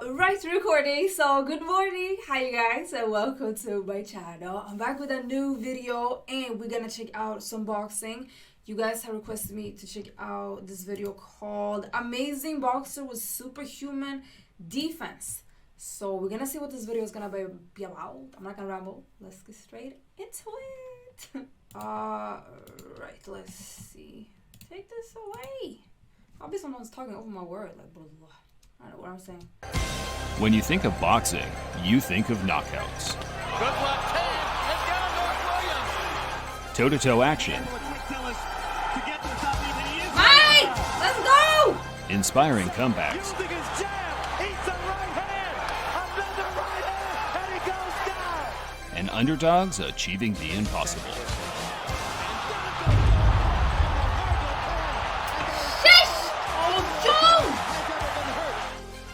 Right, recording. So good morning, hi you guys, and welcome to my channel. I'm back with a new video, and we're gonna check out some boxing. You guys have requested me to check out this video called Amazing Boxer with Superhuman Defense. So we're gonna see what this video is gonna be about. I'm not gonna ramble. Let's get straight into it. Right, let's see. Take this away. Probably someone's talking over my word, like blah, blah, blah. I don't know what I'm saying. When you think of boxing, you think of knockouts. Good left hand, Toe-to-toe action. Mike, let's go! Inspiring comebacks. And underdogs achieving the impossible.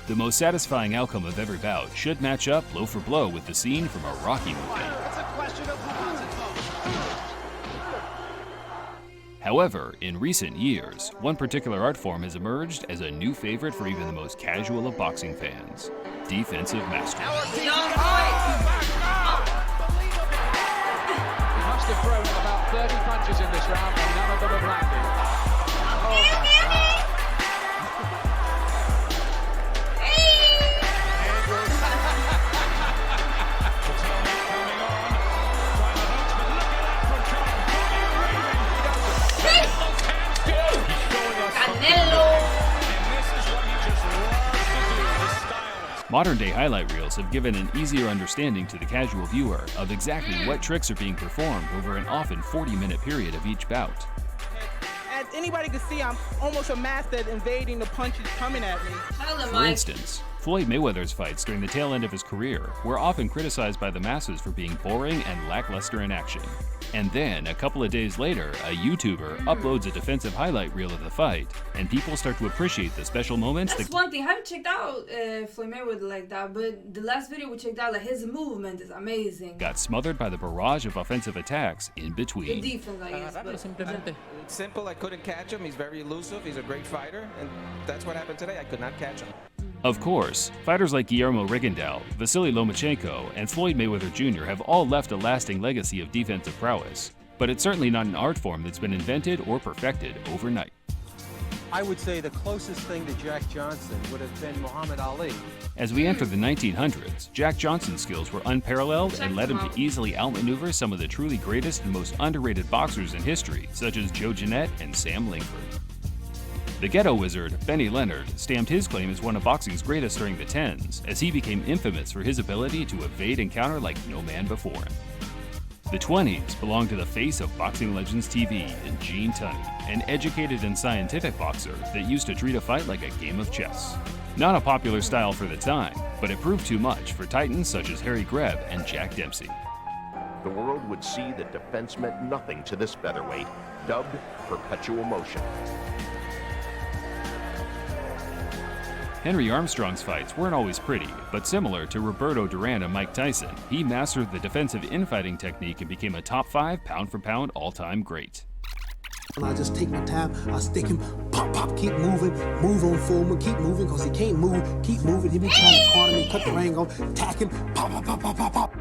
The most satisfying outcome of every bout should match up blow for blow with the scene from a Rocky movie. However, in recent years, one particular art form has emerged as a new favorite for even the most casual of boxing fans: defensive mastery. He must have thrown about 30 punches in this round, and none of them have landed. Modern-day highlight reels have given an easier understanding to the casual viewer of exactly what tricks are being performed over an often 40-minute period of each bout. As anybody can see, I'm almost a master at evading the punches coming at me. For instance, Floyd Mayweather's fights during the tail end of his career were often criticized by the masses for being boring and lackluster in action. And then, a couple of days later, a YouTuber uploads a defensive highlight reel of the fight, and people start to appreciate the special moments. That's one thing. I haven't checked out Floyd Mayweather like that, but the last video we checked out, like, his movement is amazing. Got smothered by the barrage of offensive attacks in between. The defense, I guess. It's simple. I couldn't catch him. He's very elusive. He's a great fighter, and that's what happened today. I could not catch him. Of course, fighters like Guillermo Rigondeaux, Vasily Lomachenko, and Floyd Mayweather Jr. have all left a lasting legacy of defensive prowess, but it's certainly not an art form that's been invented or perfected overnight. I would say the closest thing to Jack Johnson would have been Muhammad Ali. As we enter the 1900s, Jack Johnson's skills were unparalleled and led him to easily outmaneuver some of the truly greatest and most underrated boxers in history, such as Joe Jeanette and Sam Langford. The ghetto wizard, Benny Leonard, stamped his claim as one of boxing's greatest during the 10s, as he became infamous for his ability to evade and counter like no man before him. The 20s belonged to the face of Boxing Legends TV in Gene Tunney, an educated and scientific boxer that used to treat a fight like a game of chess. Not a popular style for the time, but it proved too much for titans such as Harry Greb and Jack Dempsey. The world would see that defense meant nothing to this featherweight, dubbed Perpetual Motion. Henry Armstrong's fights weren't always pretty, but similar to Roberto Duran and Mike Tyson, he mastered the defensive infighting technique and became a top 5 pound-for-pound all-time great. I just take my time, I stick him, pop, pop, keep moving, move on forward, keep moving, because he can't move, keep moving, he be trying to corner me, cut the ring off, tack him, pop, pop, pop, pop, pop, pop.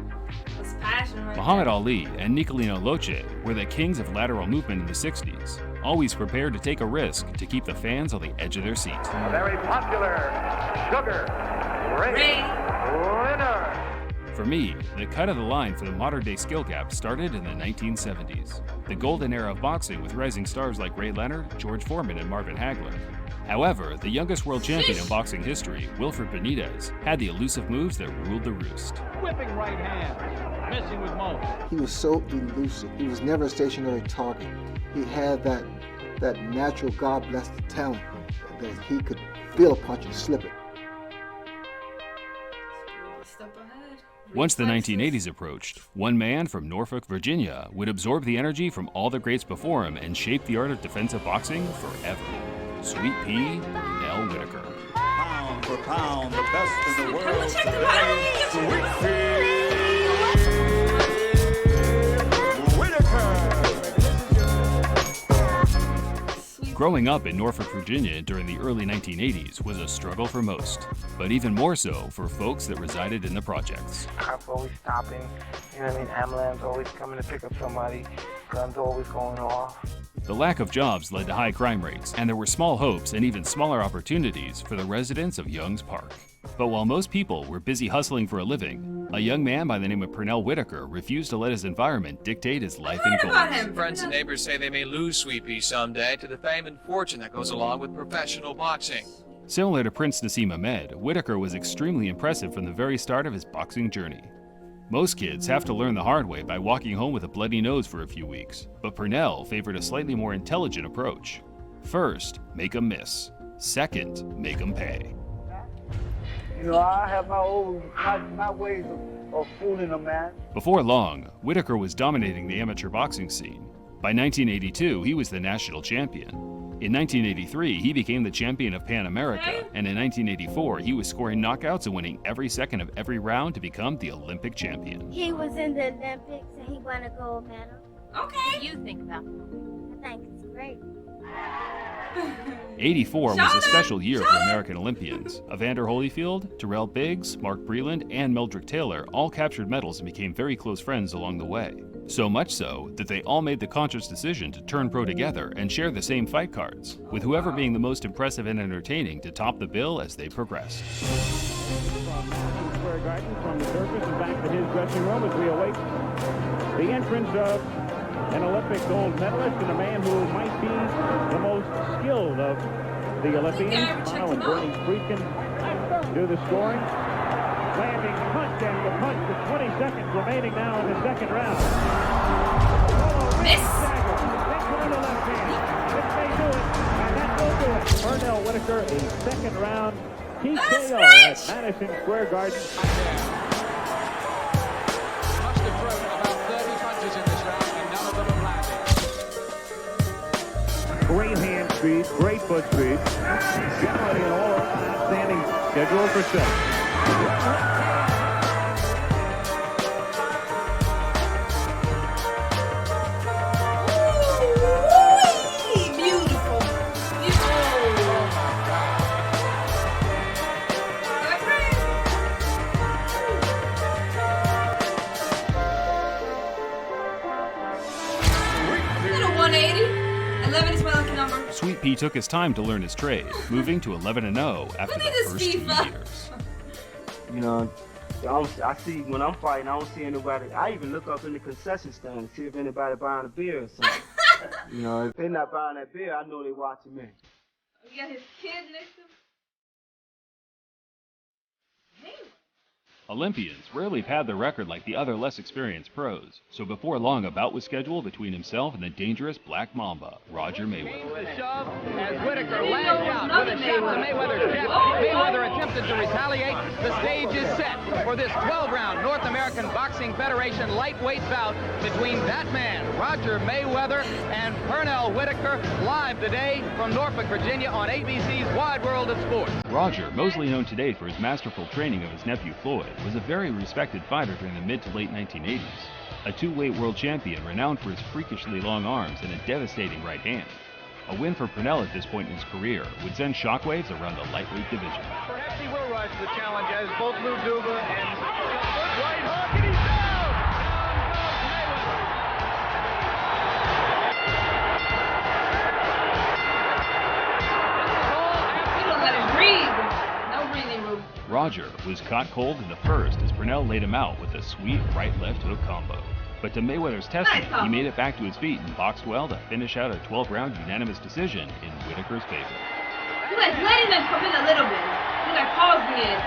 Muhammad Ali and Nicolino Loche were the kings of lateral movement in the 60s, always prepared to take a risk to keep the fans on the edge of their seat. A very popular Sugar Ray winner. For me, the cut of the line for the modern-day skill gap started in the 1970s. The golden era of boxing with rising stars like Ray Leonard, George Foreman, and Marvin Hagler. However, the youngest world champion in boxing history, Wilfred Benitez, had the elusive moves that ruled the roost. Whipping right hand, missing with most. He was so elusive. He was never a stationary target. He had that natural God-blessed talent that he could feel a punch and slip it. Once the 1980s approached, one man from Norfolk, Virginia would absorb the energy from all the greats before him and shape the art of defensive boxing forever. Sweet Pea, Pernell Whitaker. Pound for pound, the best in the world today, Sweet Pea. Whitaker. Growing up in Norfolk, Virginia during the early 1980s was a struggle for most, but even more so for folks that resided in the projects. Cops always stopping, you know what I mean? Ambulance always coming to pick up somebody, guns always going off. The lack of jobs led to high crime rates, and there were small hopes and even smaller opportunities for the residents of Young's Park. But while most people were busy hustling for a living, a young man by the name of Pernell Whitaker refused to let his environment dictate his life and goals. Friends and neighbors say they may lose Sweet Pea someday to the fame and fortune that goes along with professional boxing. Similar to Prince Nassim Ahmed, Whitaker was extremely impressive from the very start of his boxing journey. Most kids have to learn the hard way by walking home with a bloody nose for a few weeks, but Pernell favored a slightly more intelligent approach. First, make 'em miss. Second, make 'em pay. You know, I have my ways of fooling a man. Before long, Whitaker was dominating the amateur boxing scene. By 1982, he was the national champion. In 1983, he became the champion of Pan America, and in 1984, he was scoring knockouts and winning every second of every round to become the Olympic champion. He was in the Olympics and he won a gold medal. Okay. What do you think about that? I think it's great. 84 was a special year for American Olympians. Evander Holyfield, Terrell Biggs, Mark Breland, and Meldrick Taylor all captured medals and became very close friends along the way. So much so that they all made the conscious decision to turn pro together and share the same fight cards, with whoever being the most impressive and entertaining to top the bill as they progressed. Square Garden from the surface and back to his dressing room as we await the entrance of an Olympic gold medalist and a man who might be the most skilled of the Olympians. Bono and Bernie Friedkin do the scoring. Landing punch and the punch with 20 seconds remaining now in the second round. Miss. On the left hand. This may do it, and that will do it. Pernell Whitaker, a second round TKO at Madison Square Garden. Must have thrown about 30 punches in this round, and none of them have landed. Great hand speed, great foot speed. Generally an all-around outstanding schedule for six. Sweet Pea took his time to learn his trade, moving to 11-0 after the first 2 years. You know, I see when I'm fighting, I don't see anybody. I even look up in the concession stand to see if anybody buying a beer or something. You know, if they're not buying that beer, I know they're watching me. We got his kid next to him. Olympians rarely pad their record like the other less experienced pros, so before long a bout was scheduled between himself and the dangerous Black Mamba, Roger Mayweather. Shove as Whitaker lashed out with a shot to Mayweather's chest. Mayweather attempted to retaliate. The stage is set for this 12-round North American Boxing Federation lightweight bout between that man, Roger Mayweather, and Pernell Whitaker, live today from Norfolk, Virginia on ABC's Wide World of Sports. Roger, mostly known today for his masterful training of his nephew Floyd, was a very respected fighter during the mid to late 1980s. A two-weight world champion renowned for his freakishly long arms and a devastating right hand. A win for Pernell at this point in his career would send shockwaves around the lightweight division. Perhaps he will rise to the challenge as both Lou Duva and right hook, and he's down! You don't let him breathe. No breathing room. Roger was caught cold in the first as Pernell laid him out with a sweet right-left hook combo. But to Mayweather's testament, he made it back to his feet and boxed well to finish out a 12-round unanimous decision in Whitaker's favor. He's like letting them come in a little bit. He's like pausing it.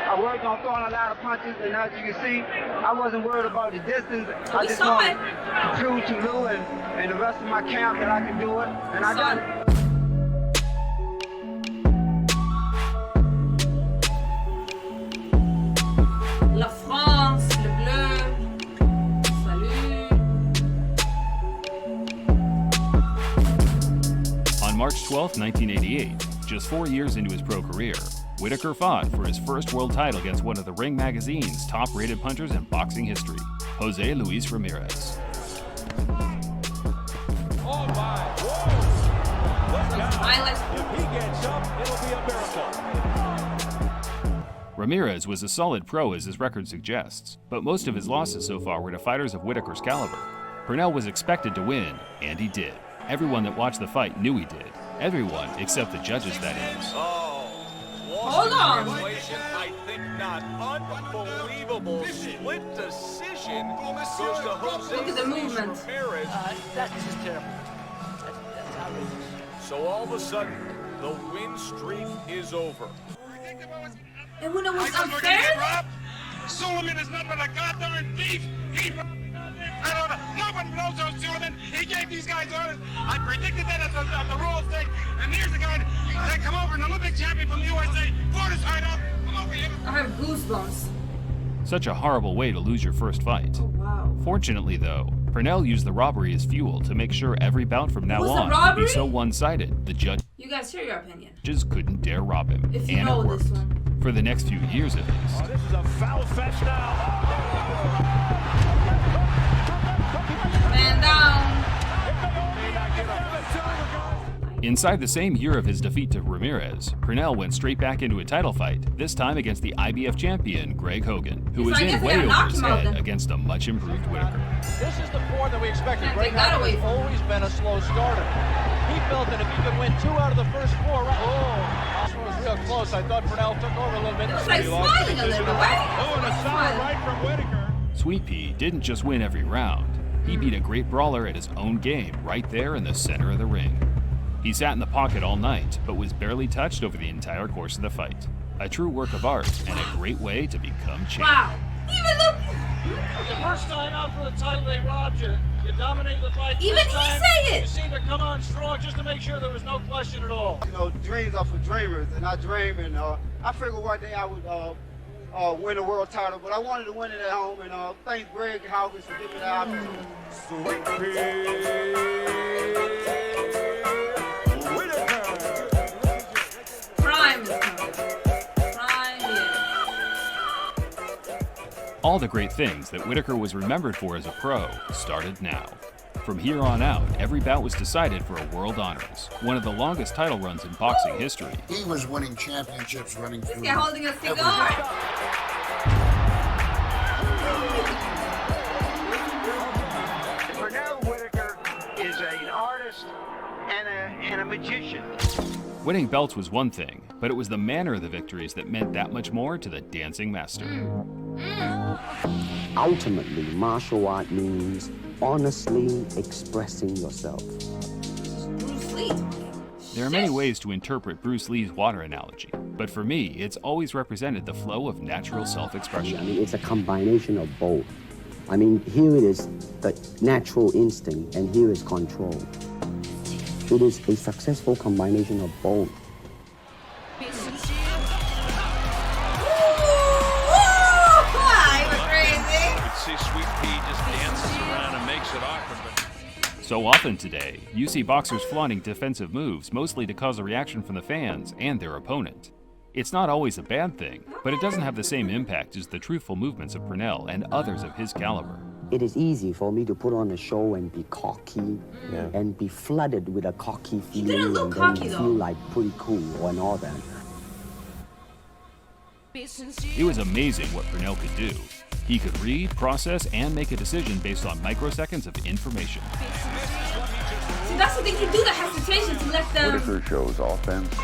I worked on throwing a lot of punches, and as you can see, I wasn't worried about the distance. I just wanted to prove to Lou and the rest of my camp that I could do it, and I done it. La France, le bleu, salut. On March 12, 1988, just 4 years into his pro career, Whitaker fought for his first world title against one of the Ring magazine's top-rated punchers in boxing history, Jose Luis Ramirez. Oh my! Whoa. If he gets up, it'll be a miracle. Ramirez was a solid pro as his record suggests, but most of his losses so far were to fighters of Whitaker's caliber. Pernell was expected to win, and he did. Everyone that watched the fight knew he did. Everyone except the judges, that is. Hold on. I think not. Unbelievable split decision goes to Jose. Look at the movement. Ramirez. That's just terrible. That's outrageous. So all of a sudden, the win streak is over. And when it was unfair? Suleiman is nothing but a goddamn thief. He I don't know. Nobody knows those Suleiman. He gave these guys orders. I predicted that at the rules thing. And here's the guy that come over, an Olympic champion from the USA. Fought his heart out. Come over here. I have goosebumps. Such a horrible way to lose your first fight. Oh, wow. Fortunately, though, Pernell used the robbery as fuel to make sure every bout from now on would be so one-sided the judges You guys share your opinion. couldn't dare rob him. If you and know it worked. this one. For the next few years, at least. Oh, this is a foul fest now. Man down. Inside the same year of his defeat to Ramirez, Pernell went straight back into a title fight, this time against the IBF champion, Greg Hogan, who was in way over his head against a much-improved Whitaker. This is the form that we expected. Can't Greg take that Hogan away has from always been a slow starter. He felt that if he could win 2 out of the first 4 rounds, this one was real close. I thought Pernell took over a little bit. It was like smiling a little bit, right? Oh, and a solid right from Whitaker. Sweet Pea didn't just win every round. He beat a great brawler at his own game, right there in the center of the ring. He sat in the pocket all night, but was barely touched over the entire course of the fight. A true work of art and a great way to become champ. Wow. Even look. The first time out for the title, they robbed you. You dominated the fight. Even this he time, say it. You seemed to come on strong just to make sure there was no question at all. You know, dreams are for dreamers, and I dream, and I figured one day I would win a world title, but I wanted to win it at home, and thanks Greg Hogan for giving me that opportunity. Sweet Pea. Prime is coming. Prime, yeah. All the great things that Whitaker was remembered for as a pro started now. From here on out, every bout was decided for a world honors, one of the longest title runs in boxing history. He was winning championships running through. This guy holding a cigar. Pernell Whitaker is an artist and a magician. Winning belts was one thing, but it was the manner of the victories that meant that much more to the dancing master. Ultimately, martial art means honestly expressing yourself. Bruce Lee. There are many ways to interpret Bruce Lee's water analogy, but for me, it's always represented the flow of natural self-expression. I mean, it's a combination of both. I mean, here it is the natural instinct, and here is control. It is a successful combination of both. See Sweet Pea just dances around and makes it awkward. So often today, you see boxers flaunting defensive moves, mostly to cause a reaction from the fans and their opponent. It's not always a bad thing, but it doesn't have the same impact as the truthful movements of Pernell and others of his caliber. It is easy for me to put on a show and be cocky and be flooded with a cocky feeling and then feel like pretty cool and all that. It was amazing what Pernell could do. He could read, process, and make a decision based on microseconds of information. See, that's what they can do, the hesitation to let them... Whitaker shows offense,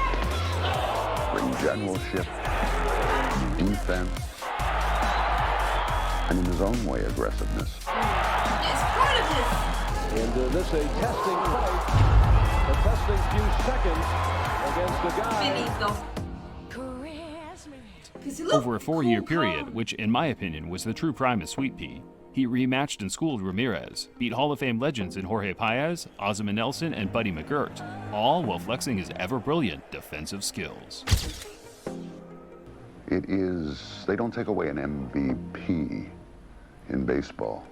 ring generalship, defense, and in his own way, aggressiveness. It's part of this. And this a testing fight, a testing few seconds against the guy. Finito. Over a 4-year period, which in my opinion was the true prime of Sweet Pea, he rematched and schooled Ramirez, beat Hall of Fame legends in Jorge Paez, Ozzie Nelson, and Buddy McGirt, all while flexing his ever-brilliant defensive skills. It is, they don't take away an MVP in baseball.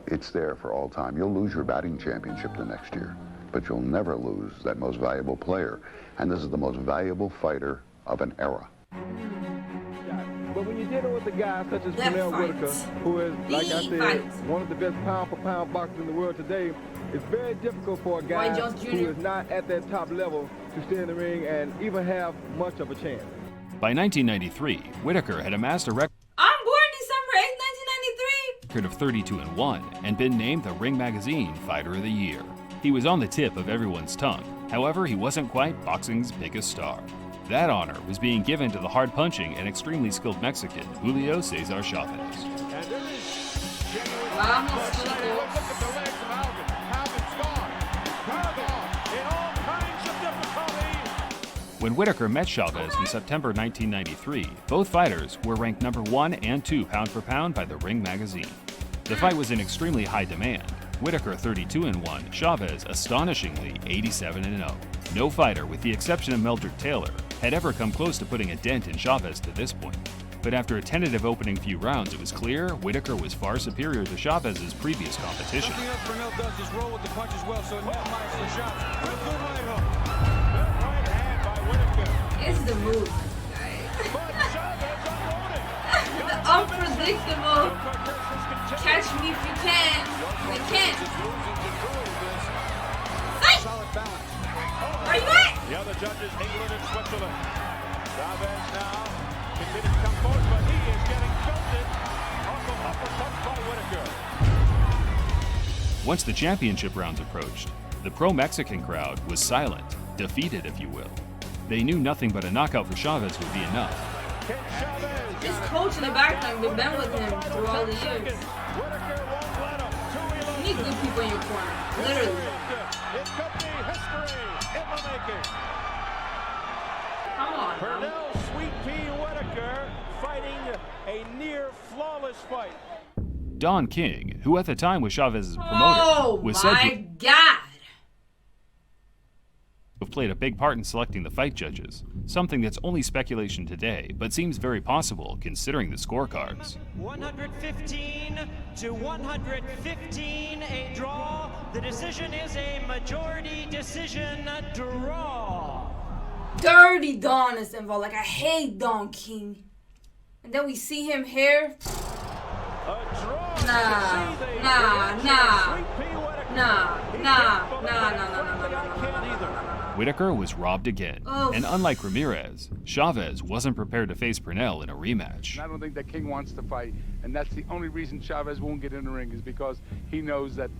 It's there for all time. You'll lose your batting championship the next year, but you'll never lose that most valuable player. And this is the most valuable fighter of an era. But when you're dealing with a guy such as That Pernell fight. Whitaker, who is, like I The said, fight. one of the best pound-for-pound boxers in the world today, it's very difficult for a guy Jones Jr. who is not at that top level to stay in the ring and even have much of a chance. By 1993, Whitaker had amassed a record I'm born December 8, 1993. of 32-1 and been named the Ring Magazine Fighter of the Year. He was on the tip of everyone's tongue. However, he wasn't quite boxing's biggest star. That honor was being given to the hard-punching and extremely skilled Mexican, Julio Cesar Chavez. When Whitaker met Chavez in September 1993, both fighters were ranked number 1 and 2 pound for pound by the Ring Magazine. The fight was in extremely high demand. Whitaker 32-1, Chavez astonishingly 87-0. No fighter, with the exception of Meldrick Taylor, had ever come close to putting a dent in Chavez to this point. But after a tentative opening few rounds, it was clear Whitaker was far superior to Chavez's previous competition. Something else Pernell does is roll with the punches well, so net minus the shot. Good right hook. Good right hand by Whitaker. It's the move, guys. The unpredictable. Catch me if you can. You can't. Solid balance. Where you at? The other judges, England and Switzerland. Chavez now continues to come forward, but he is getting belted. Also uppercut by Whitaker. Once the championship rounds approached, the pro-Mexican crowd was silent, defeated if you will. They knew nothing but a knockout for Chavez would be enough. This coach in the background, we've been with him through all the years. You need good people in your corner, literally. It could be history in the making. Come on. Pernell Sweet Pea Whitaker fighting a near flawless fight. Don King, who at the time was Chavez's promoter, was said to have played a big part in selecting the fight judges, something that's only speculation today, but seems very possible considering the scorecards. 115 to 115, a draw. The decision is a majority decision draw. Dirty Don is involved. Like, I hate Don King. And then we see him here. Nah. Whitaker was robbed again, and unlike Ramirez, Chavez wasn't prepared to face Pernell in a rematch. I don't think that King wants to fight, and that's the only reason Chavez won't get in the ring is because he knows that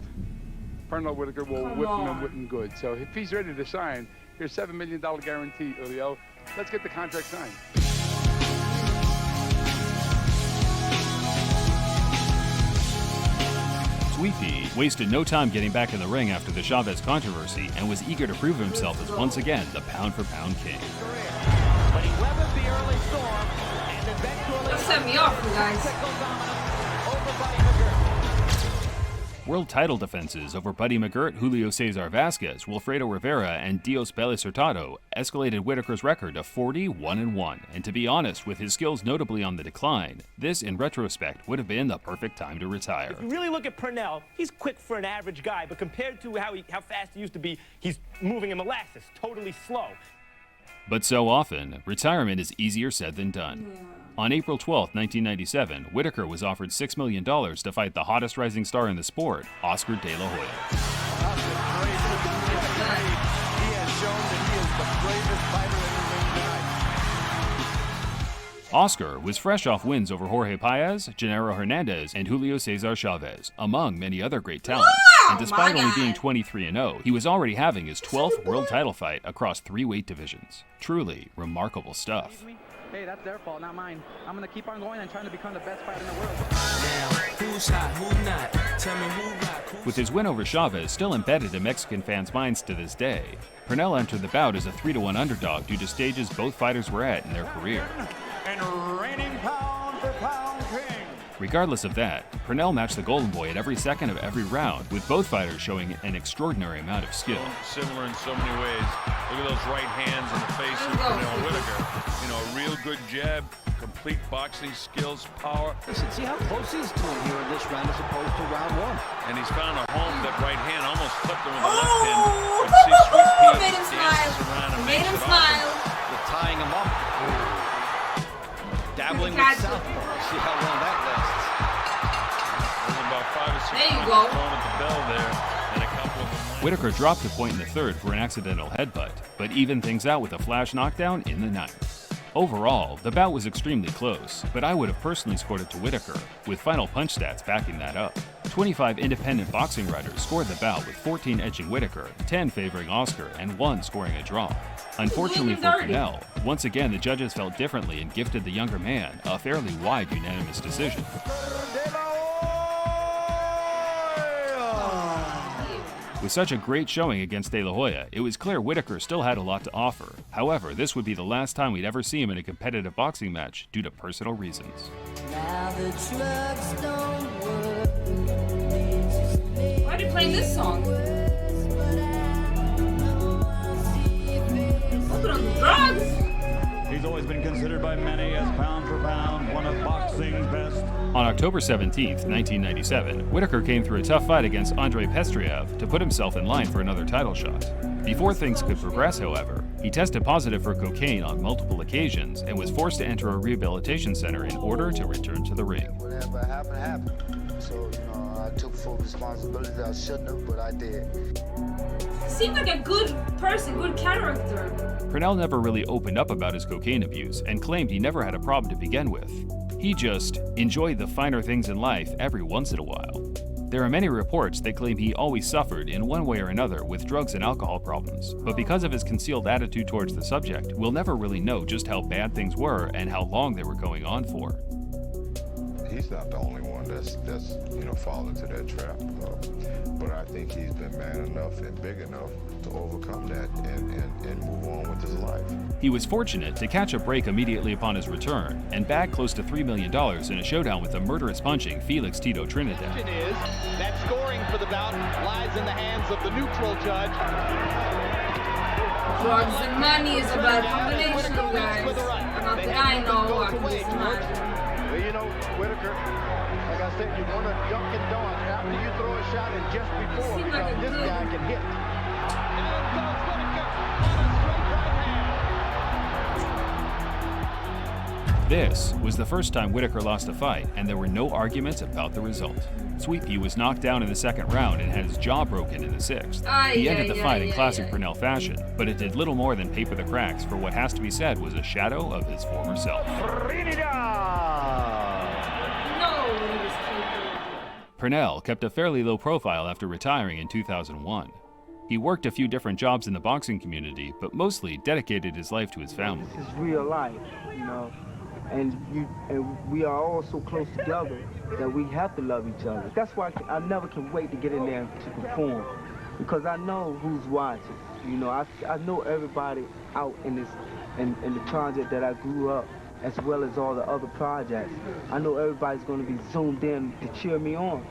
Pernell Whitaker will whip him and whip him good. So if he's ready to sign, here's $7 million guarantee, Julio. Let's get the contract signed. Sweet Pea wasted no time getting back in the ring after the Chavez controversy and was eager to prove himself as once again the pound-for-pound king. But he weathered the early storm and eventually set me off, you guys. World title defenses over Buddy McGirt, Julio Cesar Vasquez, Wilfredo Rivera, and Dios Bellis Hurtado escalated Whitaker's record to 40-1-1. And to be honest, with his skills notably on the decline, this, in retrospect, would have been the perfect time to retire. If you really look at Pernell, he's quick for an average guy, but compared to how fast he used to be, he's moving in molasses, totally slow. But so often, retirement is easier said than done. Yeah. On April 12, 1997, Whitaker was offered $6 million to fight the hottest rising star in the sport, Oscar De La Hoya. He has shown that he is the bravest fighter in the ring tonight. Oscar was fresh off wins over Jorge Paez, Gennaro Hernandez, and Julio Cesar Chavez, among many other great talents. And despite only being 23-0, he was already having his 12th world title fight across 3 weight divisions. Truly remarkable stuff. Hey, that's their fault, not mine. I'm gonna keep on going and trying to become the best fighter in the world. Who's hot, who not? Tell me who rock. With his win over Chavez still embedded in Mexican fans' minds to this day, Pernell entered the bout as a 3-1 underdog due to stages both fighters were at in their career. And reigning pound-for-pound king. Regardless of that, Pernell matched the Golden Boy at every second of every round, with both fighters showing an extraordinary amount of skill. Similar in so many ways. Look at those right hands in the face of Pernell Whitaker. You know, a real good jab, complete boxing skills, power. Listen, see how close he's to him here in this round as opposed to round one. And he's found a home. That right hand almost flipped him with the left hand. But see, Sweet Pea made him smile. around and Made him smile. With tying him up. Dabbling with had to. See how long that lasts. There's about 5 or 6 There you punches go. thrown at the bell there, and a couple of them. Whitaker dropped a point in the third for an accidental headbutt, but evened things out with a flash knockdown in the ninth. Overall, the bout was extremely close, but I would have personally scored it to Whitaker, with final punch stats backing that up. 25 independent boxing writers scored the bout, with 14 edging Whitaker, 10 favoring Oscar, and 1 scoring a draw. Unfortunately for Pernell, once again the judges felt differently and gifted the younger man a fairly wide unanimous decision. With such a great showing against De La Hoya, it was clear Whitaker still had a lot to offer. However, this would be the last time we'd ever see him in a competitive boxing match due to personal reasons. Why are they playing this song? Open on the drugs! He's always been considered by many as pound for pound one of boxing's best. On October 17, 1997, Whitaker came through a tough fight against Andrei Pestriev to put himself in line for another title shot. Before things could progress, however, he tested positive for cocaine on multiple occasions and was forced to enter a rehabilitation center in order to return to the ring. Whatever happened, happened. So, I took full responsibility. I shouldn't have, but I did. He seemed like a good person, good character. Pernell never really opened up about his cocaine abuse and claimed he never had a problem to begin with. He just enjoyed the finer things in life every once in a while. There are many reports that claim he always suffered in one way or another with drugs and alcohol problems, but because of his concealed attitude towards the subject, we'll never really know just how bad things were and how long they were going on for. He's not the only one that's fallen into that trap. But I think he's been man enough and big enough to overcome that and move on with his life. He was fortunate to catch a break immediately upon his return and bag close to $3 million in a showdown with the murderous punching Felix Tito Trinidad. Is that scoring for the bout lies in the hands of the neutral judge. Drugs and money is a bad combination, guys. Not that I know, I can just imagine. Well, you know, Whitaker, like I said, you want to duck and dodge after you throw a shot and just before, because this guy can hit. And in goes Whitaker on a straight right hand. This was the first time Whitaker lost a fight, and there were no arguments about the result. Sweet Pea was knocked down in the second round and had his jaw broken in the sixth. He ended the fight in classic Pernell fashion, but it did little more than paper the cracks for what has to be said was a shadow of his former self. Pernell kept a fairly low profile after retiring in 2001. He worked a few different jobs in the boxing community, but mostly dedicated his life to his family. This is real life, and we are all so close together that we have to love each other. That's why I never can wait to get in there to perform, because I know who's watching. I know everybody out in the project that I grew up, as well as all the other projects. I know everybody's going to be zoomed in to cheer me on.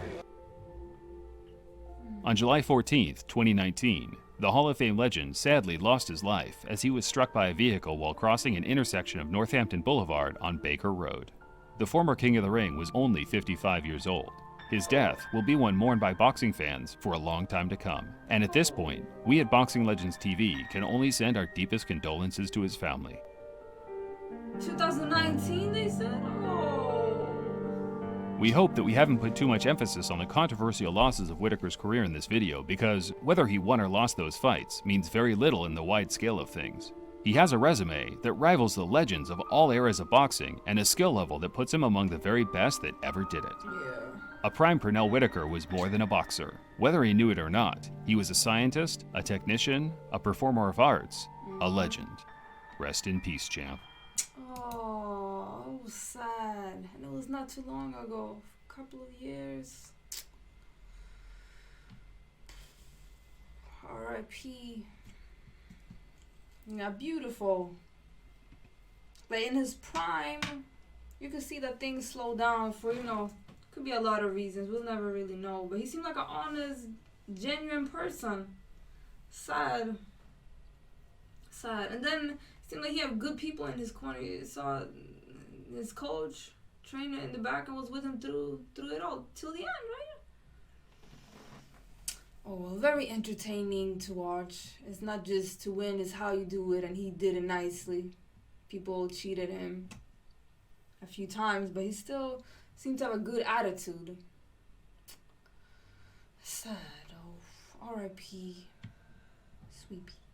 On July 14th, 2019, the Hall of Fame legend sadly lost his life as he was struck by a vehicle while crossing an intersection of Northampton Boulevard on Baker Road. The former King of the Ring was only 55 years old. His death will be one mourned by boxing fans for a long time to come. And at this point, we at Boxing Legends TV can only send our deepest condolences to his family. 2019, they said? Oh. We hope that we haven't put too much emphasis on the controversial losses of Whitaker's career in this video, because whether he won or lost those fights means very little in the wide scale of things. He has a resume that rivals the legends of all eras of boxing and a skill level that puts him among the very best that ever did it. A prime Pernell Whitaker was more than a boxer. Whether he knew it or not, he was a scientist, a technician, a performer of arts, a legend. Rest in peace, champ. Oh, it was sad. And it was not too long ago, a couple of years. R.I.P. Yeah, beautiful. Like in his prime, you could see that things slow down for, could be a lot of reasons. We'll never really know. But he seemed like an honest, genuine person. Sad. And then it seemed like he had good people in his corner. You saw his coach, trainer in the back, and was with him through it all till the end, right? Oh, well, very entertaining to watch. It's not just to win, it's how you do it, and he did it nicely. People cheated him. a few times, but he still seemed to have a good attitude. Sad. Oh, R.I.P. Sweet Pea.